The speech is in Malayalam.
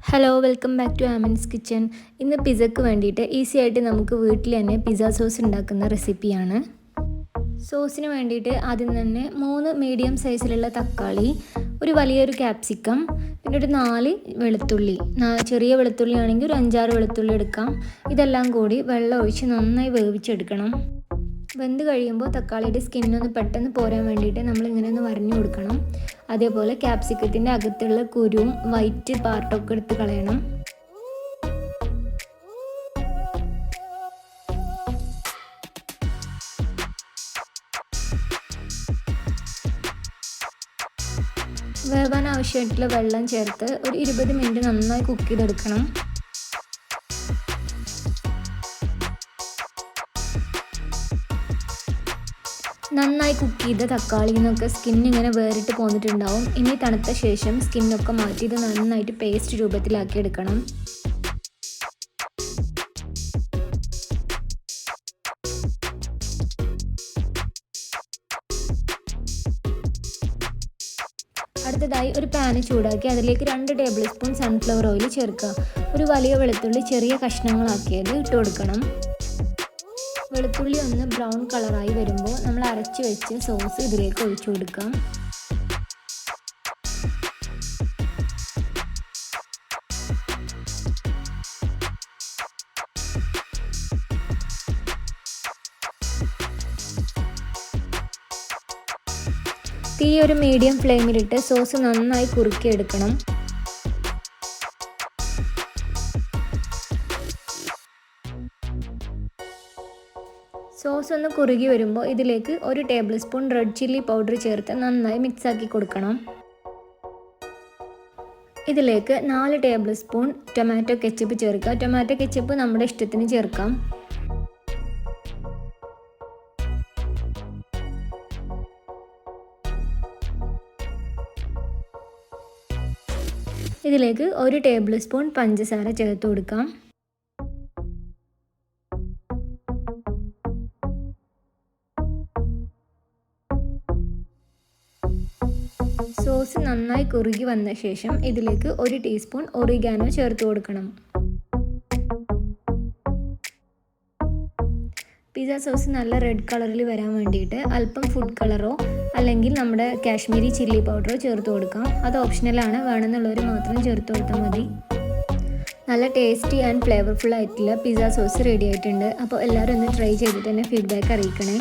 Hello welcome back to Amin's kitchen. ഇന്ന് പിസയ്ക്ക് വേണ്ടിയിട്ട് ഈസി ആയിട്ട് നമുക്ക് വീട്ടിൽ തന്നെ പിസ്സ സോസ് ഉണ്ടാക്കുന്ന റെസിപ്പിയാണ്. സോസിന് വേണ്ടിയിട്ട് ആദ്യം തന്നെ 3 മീഡിയം സൈസിലുള്ള തക്കാളി, ഒരു വലിയൊരു ക്യാപ്സിക്കം, പിന്നെ ഒരു 4 വെളുത്തുള്ളി. ചെറിയ വെളുത്തുള്ളി ആണെങ്കിൽ ഒരു 5-6 വെളുത്തുള്ളി എടുക്കാം. ഇതെല്ലാം കൂടി വെള്ളം ഒഴിച്ച് നന്നായി വേവിച്ചെടുക്കണം. വെന്ത് കഴിയുമ്പോൾ തക്കാളിയുടെ സ്കിന്നൊന്ന് പെട്ടെന്ന് പോരാൻ വേണ്ടിയിട്ട് നമ്മളിങ്ങനെ ഒന്ന് വരഞ്ഞു കൊടുക്കണം. അതേപോലെ ക്യാപ്സിക്കത്തിൻ്റെ അകത്തുള്ള കുരുവും വൈറ്റ് പാർട്ടൊക്കെ എടുത്ത് കളയണം. വേവാൻ ആവശ്യമായിട്ടുള്ള വെള്ളം ചേർത്ത് ഒരു 20 മിനിറ്റ് നന്നായി കുക്ക് ചെയ്തെടുക്കണം. നന്നായി കുക്ക് ചെയ്ത തക്കാളിയിൽ നിന്നൊക്കെ സ്കിന്നിങ്ങനെ വേറിട്ട് പോന്നിട്ടുണ്ടാവും. ഇനി തണുത്ത ശേഷം സ്കിന്നൊക്കെ മാറ്റി ഇത് നന്നായിട്ട് പേസ്റ്റ് രൂപത്തിലാക്കി എടുക്കണം. അടുത്തതായി ഒരു പാന് ചൂടാക്കി അതിലേക്ക് 2 ടേബിൾ സ്പൂൺ സൺഫ്ലവർ ഓയിൽ ചേർക്കുക. ഒരു വലിയ വെളുത്തുള്ളി ചെറിയ കഷ്ണങ്ങളാക്കിയത് ഇട്ട് കൊടുക്കണം. വെളുത്തുള്ളി ഒന്ന് ബ്രൗൺ കളറായി വരുമ്പോൾ നമ്മൾ അരച്ച് വെച്ച് സോസ് ഇതിലേക്ക് ഒഴിച്ചു കൊടുക്കാം. തീ ഒരു മീഡിയം ഫ്ലെയിമിലിട്ട് സോസ് നന്നായി കുറുക്കിയെടുക്കണം. സോസ് ഒന്ന് കുറുകി വരുമ്പോൾ ഇതിലേക്ക് 1 table spoon red chilli powder ചേർത്ത് നന്നായി മിക്സാക്കി കൊടുക്കണം. ഇതിലേക്ക് 4 ടേബിൾ സ്പൂൺ ടൊമാറ്റോ കെച്ചപ്പ് ചേർക്കുക. ടൊമാറ്റോ കെച്ചപ്പ് നമ്മുടെ ഇഷ്ടത്തിന് ചേർക്കാം. ഇതിലേക്ക് 1 ടേബിൾ സ്പൂൺ പഞ്ചസാര ചേർത്ത് കൊടുക്കാം. സോസ് നന്നായി കുറുകി വന്ന ശേഷം ഇതിലേക്ക് 1 ടീസ്പൂൺ ഒറിഗാനോ ചേർത്ത് കൊടുക്കണം. പിസ്സ സോസ് നല്ല റെഡ് കളറിൽ വരാൻ വേണ്ടിയിട്ട് അല്പം ഫുഡ് കളറോ അല്ലെങ്കിൽ നമ്മുടെ കാശ്മീരി ചില്ലി പൗഡറോ ചേർത്ത് കൊടുക്കാം. അത് ഓപ്ഷണലാണ്, വേണമെന്നുള്ളവർ മാത്രം ചേർത്ത് കൊടുത്താൽ മതി. നല്ല ടേസ്റ്റി ആൻഡ് ഫ്ലേവർഫുൾ ആയിട്ടുള്ള പിസ്സ സോസ് റെഡി ആയിട്ടുണ്ട്. അപ്പോൾ എല്ലാവരും ഒന്ന് ട്രൈ ചെയ്തിട്ട് തന്നെ ഫീഡ്ബാക്ക് അറിയിക്കണേ.